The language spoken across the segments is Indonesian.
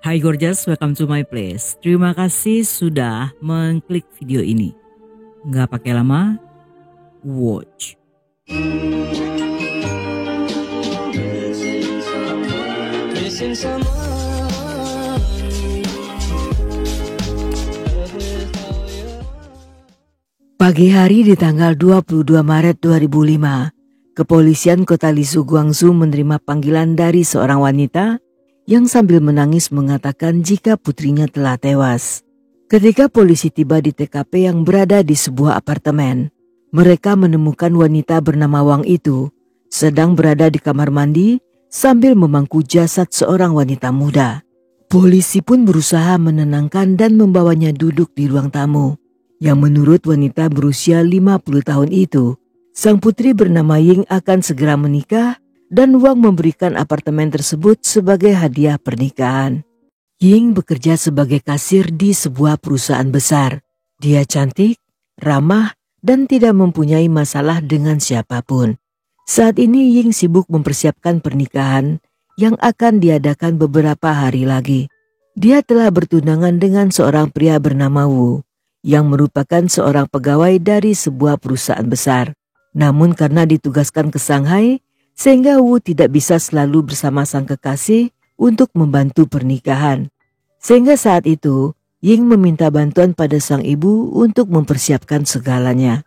Hai Gorgeous, welcome to my place. Terima kasih sudah mengklik video ini. Nggak pakai lama, watch. Pagi hari di tanggal 22 Maret 2005, Kepolisian Kota Lisu, Guangzhou menerima panggilan dari seorang wanita yang sambil menangis mengatakan jika putrinya telah tewas. Ketika polisi tiba di TKP yang berada di sebuah apartemen, mereka menemukan wanita bernama Wang itu sedang berada di kamar mandi sambil memangku jasad seorang wanita muda. Polisi pun berusaha menenangkan dan membawanya duduk di ruang tamu, yang menurut wanita berusia 50 tahun itu, sang putri bernama Ying akan segera menikah dan Wang memberikan apartemen tersebut sebagai hadiah pernikahan. Ying bekerja sebagai kasir di sebuah perusahaan besar. Dia cantik, ramah, dan tidak mempunyai masalah dengan siapapun. Saat ini Ying sibuk mempersiapkan pernikahan yang akan diadakan beberapa hari lagi. Dia telah bertunangan dengan seorang pria bernama Wu, yang merupakan seorang pegawai dari sebuah perusahaan besar. Namun karena ditugaskan ke Shanghai, sehingga Wu tidak bisa selalu bersama sang kekasih untuk membantu pernikahan. Sehingga saat itu, Ying meminta bantuan pada sang ibu untuk mempersiapkan segalanya.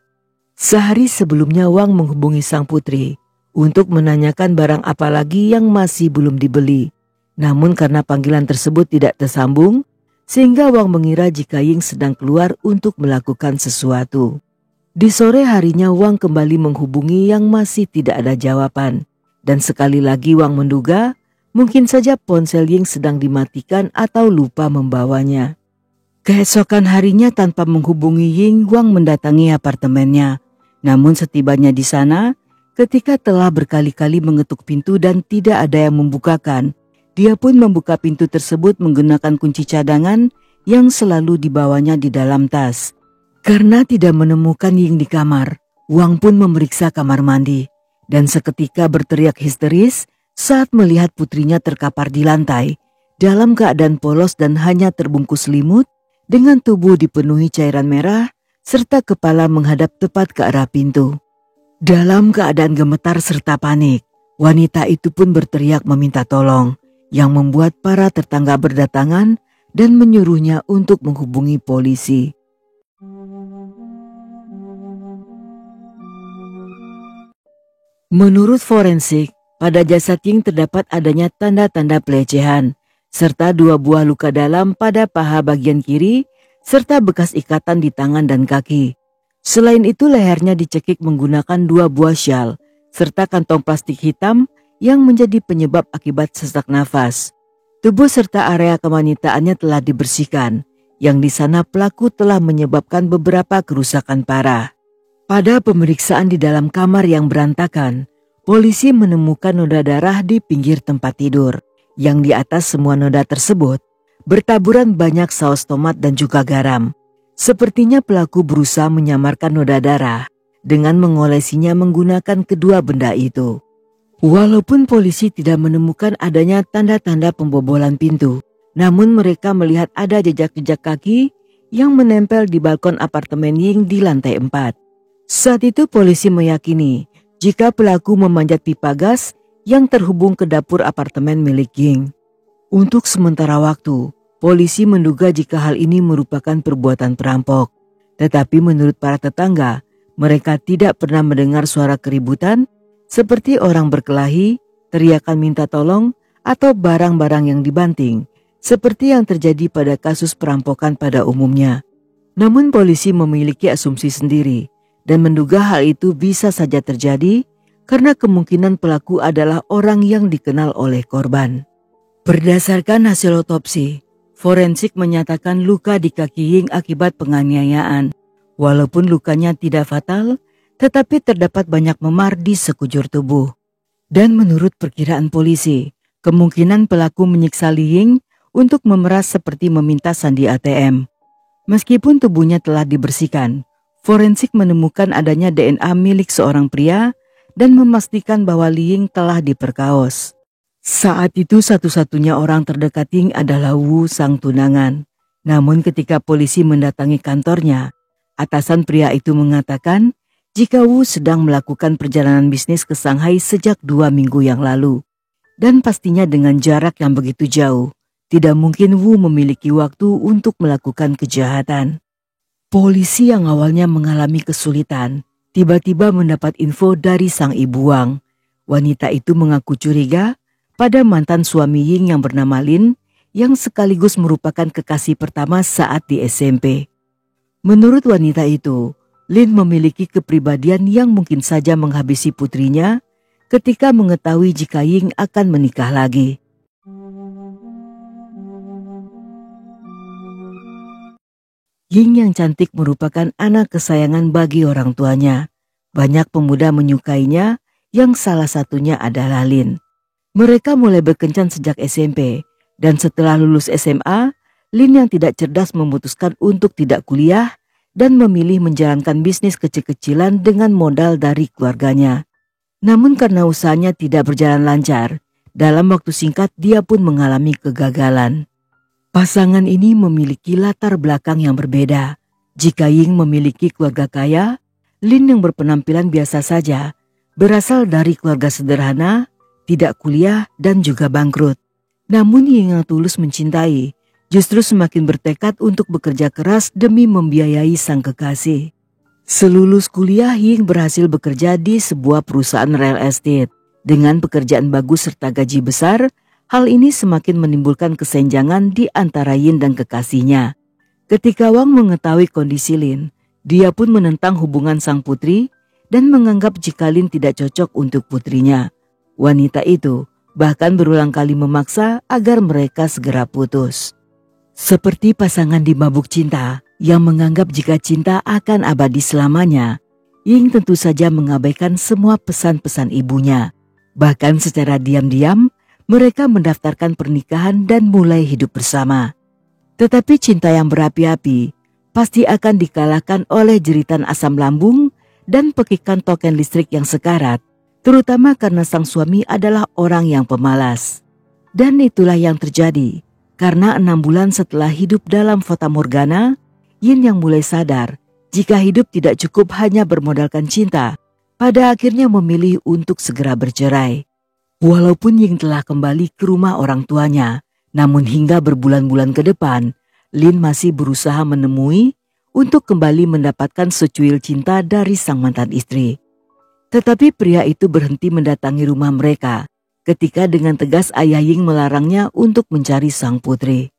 Sehari sebelumnya Wang menghubungi sang putri untuk menanyakan barang apa lagi yang masih belum dibeli. Namun karena panggilan tersebut tidak tersambung, sehingga Wang mengira jika Ying sedang keluar untuk melakukan sesuatu. Di sore harinya Wang kembali menghubungi yang masih tidak ada jawaban. Dan sekali lagi Wang menduga mungkin saja ponsel Ying sedang dimatikan atau lupa membawanya. Keesokan harinya tanpa menghubungi Ying, Wang mendatangi apartemennya. Namun setibanya di sana, ketika telah berkali-kali mengetuk pintu dan tidak ada yang membukakan, dia pun membuka pintu tersebut menggunakan kunci cadangan yang selalu dibawanya di dalam tas. Karena tidak menemukan Ying di kamar, Wang pun memeriksa kamar mandi dan seketika berteriak histeris saat melihat putrinya terkapar di lantai dalam keadaan polos dan hanya terbungkus selimut dengan tubuh dipenuhi cairan merah serta kepala menghadap tepat ke arah pintu. Dalam keadaan gemetar serta panik, wanita itu pun berteriak meminta tolong, yang membuat para tetangga berdatangan dan menyuruhnya untuk menghubungi polisi. Menurut forensik, pada jasad Ying terdapat adanya tanda-tanda pelecehan, serta 2 buah luka dalam pada paha bagian kiri, serta bekas ikatan di tangan dan kaki. Selain itu lehernya dicekik menggunakan 2 buah syal, serta kantong plastik hitam yang menjadi penyebab akibat sesak nafas. Tubuh serta area kewanitaannya telah dibersihkan, yang di sana pelaku telah menyebabkan beberapa kerusakan parah. Pada pemeriksaan di dalam kamar yang berantakan, polisi menemukan noda darah di pinggir tempat tidur, yang di atas semua noda tersebut bertaburan banyak saus tomat dan juga garam. Sepertinya pelaku berusaha menyamarkan noda darah dengan mengolesinya menggunakan kedua benda itu. Walaupun polisi tidak menemukan adanya tanda-tanda pembobolan pintu, namun mereka melihat ada jejak-jejak kaki yang menempel di balkon apartemen Ying di lantai 4. Saat itu polisi meyakini jika pelaku memanjat pipa gas yang terhubung ke dapur apartemen milik Ying. Untuk sementara waktu, polisi menduga jika hal ini merupakan perbuatan perampok. Tetapi menurut para tetangga, mereka tidak pernah mendengar suara keributan seperti orang berkelahi, teriakan minta tolong, atau barang-barang yang dibanting, seperti yang terjadi pada kasus perampokan pada umumnya. Namun polisi memiliki asumsi sendiri dan menduga hal itu bisa saja terjadi karena kemungkinan pelaku adalah orang yang dikenal oleh korban. Berdasarkan hasil otopsi, forensik menyatakan luka di kaki Ying akibat penganiayaan. Walaupun lukanya tidak fatal, tetapi terdapat banyak memar di sekujur tubuh. Dan menurut perkiraan polisi, kemungkinan pelaku menyiksa Ying untuk memeras seperti meminta sandi ATM. Meskipun tubuhnya telah dibersihkan, forensik menemukan adanya DNA milik seorang pria dan memastikan bahwa Ying telah diperkaos. Saat itu satu-satunya orang terdekat Ying adalah Wu sang tunangan. Namun ketika polisi mendatangi kantornya, atasan pria itu mengatakan jika Wu sedang melakukan perjalanan bisnis ke Shanghai sejak 2 minggu yang lalu. Dan pastinya dengan jarak yang begitu jauh, tidak mungkin Wu memiliki waktu untuk melakukan kejahatan. Polisi yang awalnya mengalami kesulitan, tiba-tiba mendapat info dari sang ibu Wang. Wanita itu mengaku curiga pada mantan suami Ying yang bernama Lin, yang sekaligus merupakan kekasih pertama saat di SMP. Menurut wanita itu, Lin memiliki kepribadian yang mungkin saja menghabisi putrinya ketika mengetahui jika Ying akan menikah lagi. Ying yang cantik merupakan anak kesayangan bagi orang tuanya. Banyak pemuda menyukainya, yang salah satunya adalah Lin. Mereka mulai berkencan sejak SMP, dan setelah lulus SMA, Lin yang tidak cerdas memutuskan untuk tidak kuliah dan memilih menjalankan bisnis kecil-kecilan dengan modal dari keluarganya. Namun karena usahanya tidak berjalan lancar, dalam waktu singkat dia pun mengalami kegagalan. Pasangan ini memiliki latar belakang yang berbeda. Jika Ying memiliki keluarga kaya, Lin yang berpenampilan biasa saja, berasal dari keluarga sederhana, tidak kuliah dan juga bangkrut. Namun Ying yang tulus mencintai, justru semakin bertekad untuk bekerja keras demi membiayai sang kekasih. Selulus kuliah, Ying berhasil bekerja di sebuah perusahaan real estate. Dengan pekerjaan bagus serta gaji besar, hal ini semakin menimbulkan kesenjangan di antara Ying dan kekasihnya. Ketika Wang mengetahui kondisi Lin, dia pun menentang hubungan sang putri dan menganggap jika Lin tidak cocok untuk putrinya. Wanita itu bahkan berulang kali memaksa agar mereka segera putus. Seperti pasangan di Mabuk Cinta yang menganggap jika cinta akan abadi selamanya, Ying tentu saja mengabaikan semua pesan-pesan ibunya. Bahkan secara diam-diam, mereka mendaftarkan pernikahan dan mulai hidup bersama. Tetapi cinta yang berapi-api pasti akan dikalahkan oleh jeritan asam lambung dan pekikan token listrik yang sekarat, terutama karena sang suami adalah orang yang pemalas. Dan itulah yang terjadi, karena 6 bulan setelah hidup dalam fata morgana, Yin yang mulai sadar jika hidup tidak cukup hanya bermodalkan cinta, pada akhirnya memilih untuk segera bercerai. Walaupun Ying telah kembali ke rumah orang tuanya, namun hingga berbulan-bulan ke depan, Lin masih berusaha menemui untuk kembali mendapatkan secuil cinta dari sang mantan istri. Tetapi pria itu berhenti mendatangi rumah mereka ketika dengan tegas ayah Ying melarangnya untuk mencari sang putri.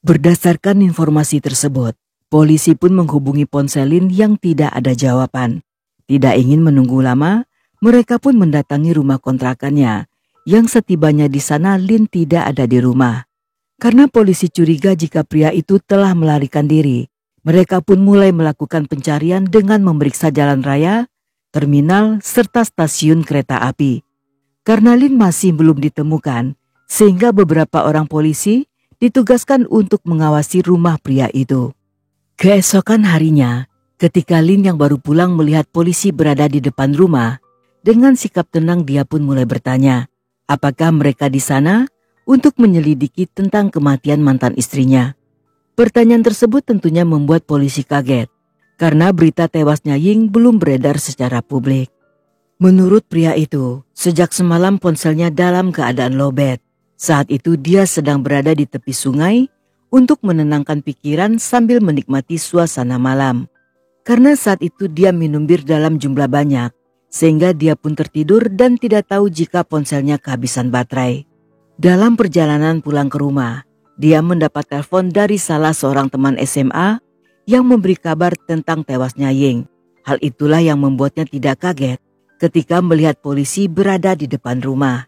Berdasarkan informasi tersebut, polisi pun menghubungi ponsel Lin yang tidak ada jawaban. Tidak ingin menunggu lama, mereka pun mendatangi rumah kontrakannya, yang setibanya di sana Lin tidak ada di rumah. Karena polisi curiga jika pria itu telah melarikan diri, mereka pun mulai melakukan pencarian dengan memeriksa jalan raya, terminal, serta stasiun kereta api. Karena Lin masih belum ditemukan, sehingga beberapa orang polisi ditugaskan untuk mengawasi rumah pria itu. Keesokan harinya, ketika Lin yang baru pulang melihat polisi berada di depan rumah, dengan sikap tenang dia pun mulai bertanya, apakah mereka di sana untuk menyelidiki tentang kematian mantan istrinya. Pertanyaan tersebut tentunya membuat polisi kaget, karena berita tewasnya Ying belum beredar secara publik. Menurut pria itu, sejak semalam ponselnya dalam keadaan lowbat. Saat itu dia sedang berada di tepi sungai untuk menenangkan pikiran sambil menikmati suasana malam. Karena saat itu dia minum bir dalam jumlah banyak, sehingga dia pun tertidur dan tidak tahu jika ponselnya kehabisan baterai. Dalam perjalanan pulang ke rumah, dia mendapat telepon dari salah seorang teman SMA yang memberi kabar tentang tewasnya Ying. Hal itulah yang membuatnya tidak kaget ketika melihat polisi berada di depan rumah.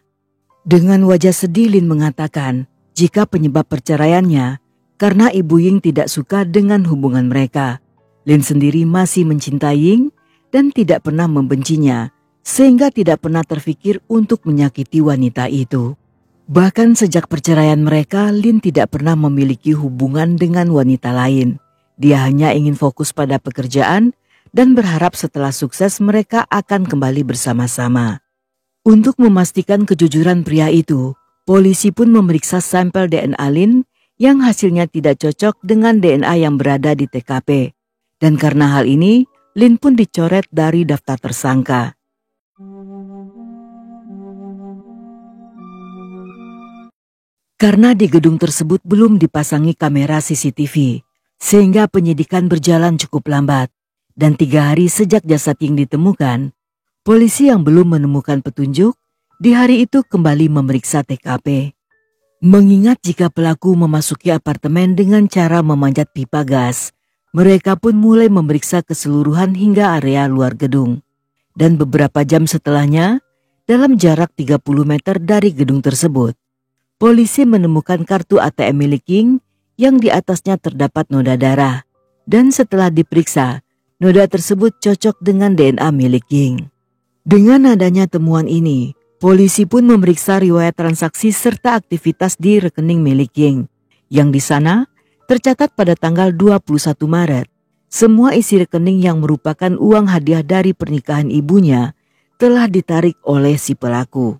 Dengan wajah sedih Lin mengatakan jika penyebab perceraiannya karena ibu Ying tidak suka dengan hubungan mereka. Lin sendiri masih mencintai Ying dan tidak pernah membencinya, sehingga tidak pernah terfikir untuk menyakiti wanita itu. Bahkan sejak perceraian mereka, Lin tidak pernah memiliki hubungan dengan wanita lain. Dia hanya ingin fokus pada pekerjaan dan berharap setelah sukses mereka akan kembali bersama-sama. Untuk memastikan kejujuran pria itu, polisi pun memeriksa sampel DNA Lin yang hasilnya tidak cocok dengan DNA yang berada di TKP. Dan karena hal ini, Lin pun dicoret dari daftar tersangka. Karena di gedung tersebut belum dipasangi kamera CCTV, sehingga penyidikan berjalan cukup lambat. Dan 3 hari sejak jasad Ying ditemukan, polisi yang belum menemukan petunjuk di hari itu kembali memeriksa TKP. Mengingat jika pelaku memasuki apartemen dengan cara memanjat pipa gas, mereka pun mulai memeriksa keseluruhan hingga area luar gedung. Dan beberapa jam setelahnya, dalam jarak 30 meter dari gedung tersebut, polisi menemukan kartu ATM milik Ying yang di atasnya terdapat noda darah. Dan setelah diperiksa, noda tersebut cocok dengan DNA milik Ying. Dengan adanya temuan ini, polisi pun memeriksa riwayat transaksi serta aktivitas di rekening milik Ying, yang di sana tercatat pada tanggal 21 Maret. Semua isi rekening yang merupakan uang hadiah dari pernikahan ibunya telah ditarik oleh si pelaku.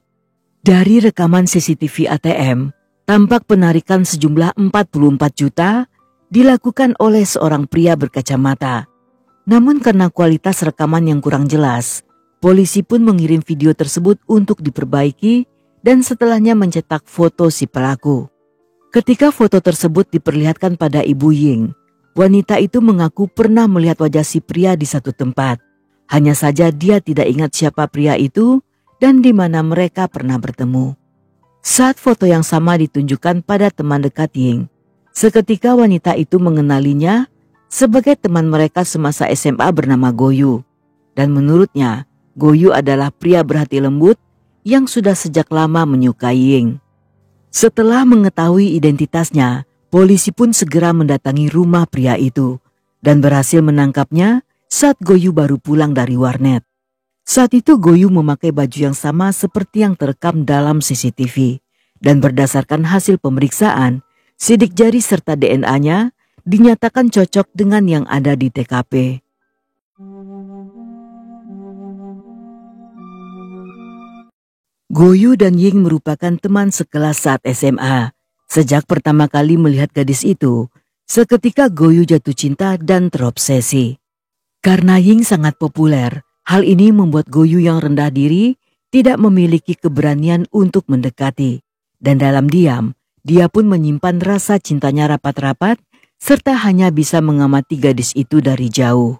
Dari rekaman CCTV ATM, tampak penarikan sejumlah 44 juta dilakukan oleh seorang pria berkacamata. Namun karena kualitas rekaman yang kurang jelas, polisi pun mengirim video tersebut untuk diperbaiki dan setelahnya mencetak foto si pelaku. Ketika foto tersebut diperlihatkan pada Ibu Ying, wanita itu mengaku pernah melihat wajah si pria di satu tempat. Hanya saja dia tidak ingat siapa pria itu dan di mana mereka pernah bertemu. Saat foto yang sama ditunjukkan pada teman dekat Ying, seketika wanita itu mengenalinya sebagai teman mereka semasa SMA bernama Goyu. Dan menurutnya, Goyu adalah pria berhati lembut yang sudah sejak lama menyukai Ying. Setelah mengetahui identitasnya, polisi pun segera mendatangi rumah pria itu dan berhasil menangkapnya saat Goyu baru pulang dari warnet. Saat itu Goyu memakai baju yang sama seperti yang terekam dalam CCTV. Dan berdasarkan hasil pemeriksaan, sidik jari serta DNA-nya dinyatakan cocok dengan yang ada di TKP. Goyu dan Ying merupakan teman sekelas saat SMA. Sejak pertama kali melihat gadis itu, seketika Goyu jatuh cinta dan terobsesi. Karena Ying sangat populer, hal ini membuat Goyu yang rendah diri tidak memiliki keberanian untuk mendekati. Dan dalam diam, dia pun menyimpan rasa cintanya rapat-rapat serta hanya bisa mengamati gadis itu dari jauh.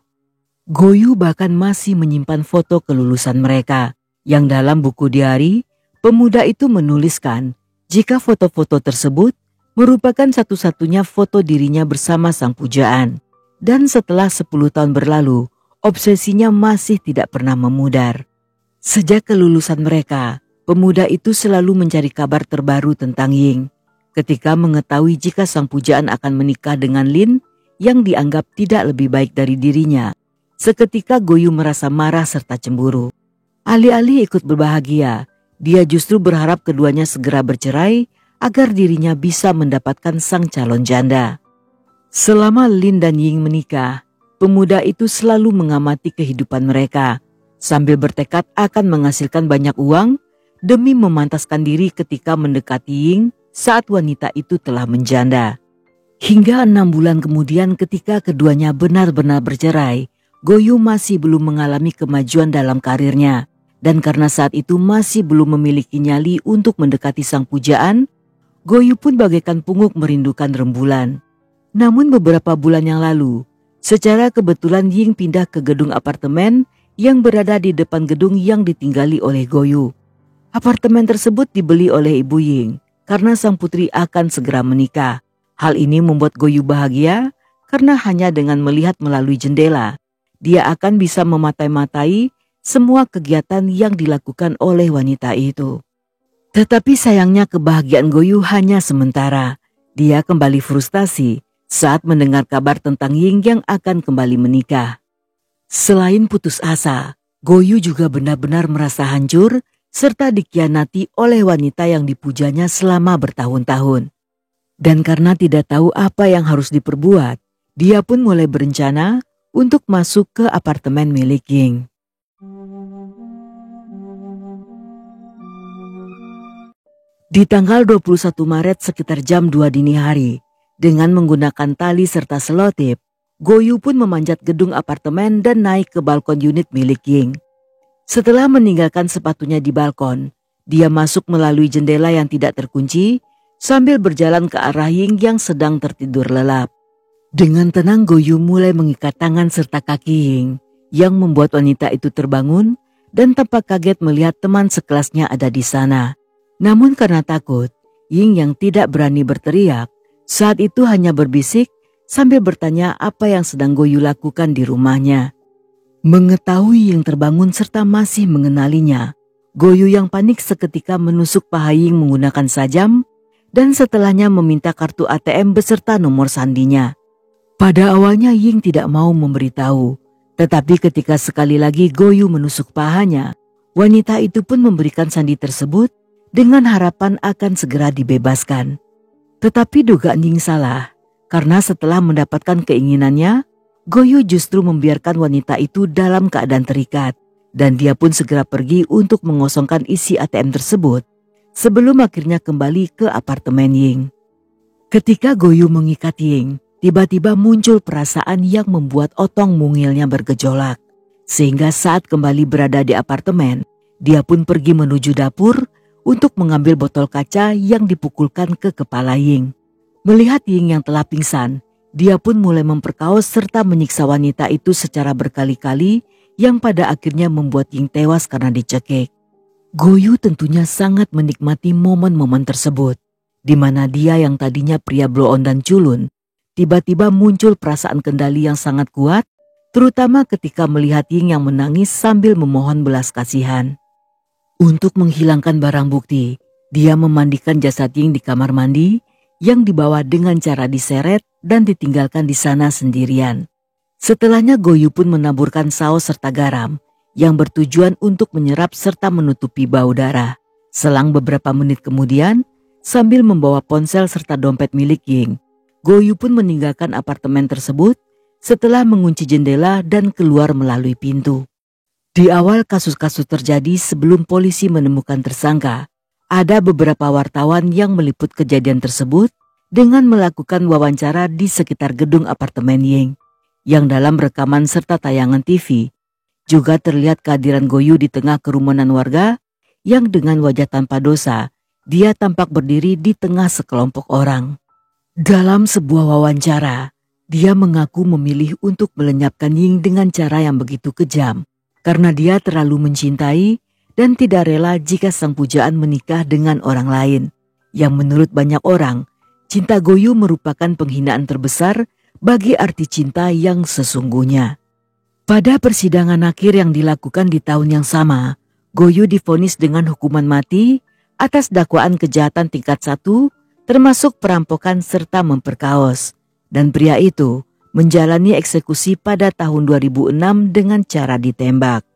Goyu bahkan masih menyimpan foto kelulusan mereka, yang dalam buku diari, pemuda itu menuliskan jika foto-foto tersebut merupakan satu-satunya foto dirinya bersama sang pujaan. Dan setelah 10 tahun berlalu, obsesinya masih tidak pernah memudar. Sejak kelulusan mereka, pemuda itu selalu mencari kabar terbaru tentang Ying. Ketika mengetahui jika sang pujaan akan menikah dengan Lin yang dianggap tidak lebih baik dari dirinya, seketika Goyu merasa marah serta cemburu. Alih-alih ikut berbahagia, dia justru berharap keduanya segera bercerai agar dirinya bisa mendapatkan sang calon janda. Selama Lin dan Ying menikah, pemuda itu selalu mengamati kehidupan mereka, sambil bertekad akan menghasilkan banyak uang demi memantaskan diri ketika mendekati Ying saat wanita itu telah menjanda. Hingga 6 bulan kemudian ketika keduanya benar-benar bercerai, Goyu masih belum mengalami kemajuan dalam karirnya. Dan karena saat itu masih belum memiliki nyali untuk mendekati sang pujaan, Goyu pun bagaikan pungguk merindukan rembulan. Namun beberapa bulan yang lalu, secara kebetulan Ying pindah ke gedung apartemen yang berada di depan gedung yang ditinggali oleh Goyu. Apartemen tersebut dibeli oleh Ibu Ying karena sang putri akan segera menikah. Hal ini membuat Goyu bahagia karena hanya dengan melihat melalui jendela, dia akan bisa mematai-matai semua kegiatan yang dilakukan oleh wanita itu. Tetapi sayangnya kebahagiaan Goyu hanya sementara. Dia kembali frustasi saat mendengar kabar tentang Ying yang akan kembali menikah. Selain putus asa, Goyu juga benar-benar merasa hancur serta dikhianati oleh wanita yang dipujanya selama bertahun-tahun. Dan karena tidak tahu apa yang harus diperbuat, dia pun mulai berencana untuk masuk ke apartemen milik Ying. Di tanggal 21 Maret sekitar jam 2 dini hari, dengan menggunakan tali serta selotip, Goyu pun memanjat gedung apartemen dan naik ke balkon unit milik Ying. Setelah meninggalkan sepatunya di balkon, dia masuk melalui jendela yang tidak terkunci sambil berjalan ke arah Ying yang sedang tertidur lelap. Dengan tenang Goyu mulai mengikat tangan serta kaki Ying yang membuat wanita itu terbangun dan tampak kaget melihat teman sekelasnya ada di sana. Namun karena takut, Ying yang tidak berani berteriak, saat itu hanya berbisik sambil bertanya apa yang sedang Goyu lakukan di rumahnya. Mengetahui Ying terbangun serta masih mengenalinya, Goyu yang panik seketika menusuk paha Ying menggunakan sajam dan setelahnya meminta kartu ATM beserta nomor sandinya. Pada awalnya Ying tidak mau memberitahu, tetapi ketika sekali lagi Goyu menusuk pahanya, wanita itu pun memberikan sandi tersebut dengan harapan akan segera dibebaskan. Tetapi dugaan Ying salah, karena setelah mendapatkan keinginannya, Goyu justru membiarkan wanita itu dalam keadaan terikat, dan dia pun segera pergi untuk mengosongkan isi ATM tersebut, sebelum akhirnya kembali ke apartemen Ying. Ketika Goyu mengikat Ying, tiba-tiba muncul perasaan yang membuat otong mungilnya bergejolak, sehingga saat kembali berada di apartemen, dia pun pergi menuju dapur untuk mengambil botol kaca yang dipukulkan ke kepala Ying. Melihat Ying yang telah pingsan, dia pun mulai memperkaos serta menyiksa wanita itu secara berkali-kali yang pada akhirnya membuat Ying tewas karena dicekik. Goyu tentunya sangat menikmati momen-momen tersebut, di mana dia yang tadinya pria blow-on dan culun, tiba-tiba muncul perasaan kendali yang sangat kuat, terutama ketika melihat Ying yang menangis sambil memohon belas kasihan. Untuk menghilangkan barang bukti, dia memandikan jasad Ying di kamar mandi yang dibawa dengan cara diseret dan ditinggalkan di sana sendirian. Setelahnya Goyu pun menaburkan saus serta garam yang bertujuan untuk menyerap serta menutupi bau darah. Selang beberapa menit kemudian, sambil membawa ponsel serta dompet milik Ying, Goyu pun meninggalkan apartemen tersebut setelah mengunci jendela dan keluar melalui pintu. Di awal kasus-kasus terjadi sebelum polisi menemukan tersangka, ada beberapa wartawan yang meliput kejadian tersebut dengan melakukan wawancara di sekitar gedung apartemen Ying, yang dalam rekaman serta tayangan TV juga terlihat kehadiran Goyu di tengah kerumunan warga yang dengan wajah tanpa dosa, dia tampak berdiri di tengah sekelompok orang. Dalam sebuah wawancara, dia mengaku memilih untuk melenyapkan Ying dengan cara yang begitu kejam, karena dia terlalu mencintai dan tidak rela jika sang pujaan menikah dengan orang lain, yang menurut banyak orang, cinta Goyu merupakan penghinaan terbesar bagi arti cinta yang sesungguhnya. Pada persidangan akhir yang dilakukan di tahun yang sama, Goyu divonis dengan hukuman mati atas dakwaan kejahatan tingkat 1, termasuk perampokan serta memperkaos, dan pria itu menjalani eksekusi pada tahun 2006 dengan cara ditembak.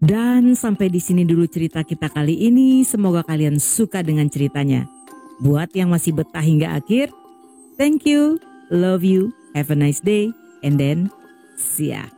Dan sampai di sini dulu cerita kita kali ini. Semoga kalian suka dengan ceritanya. Buat yang masih betah hingga akhir, thank you, love you, have a nice day, and then see ya.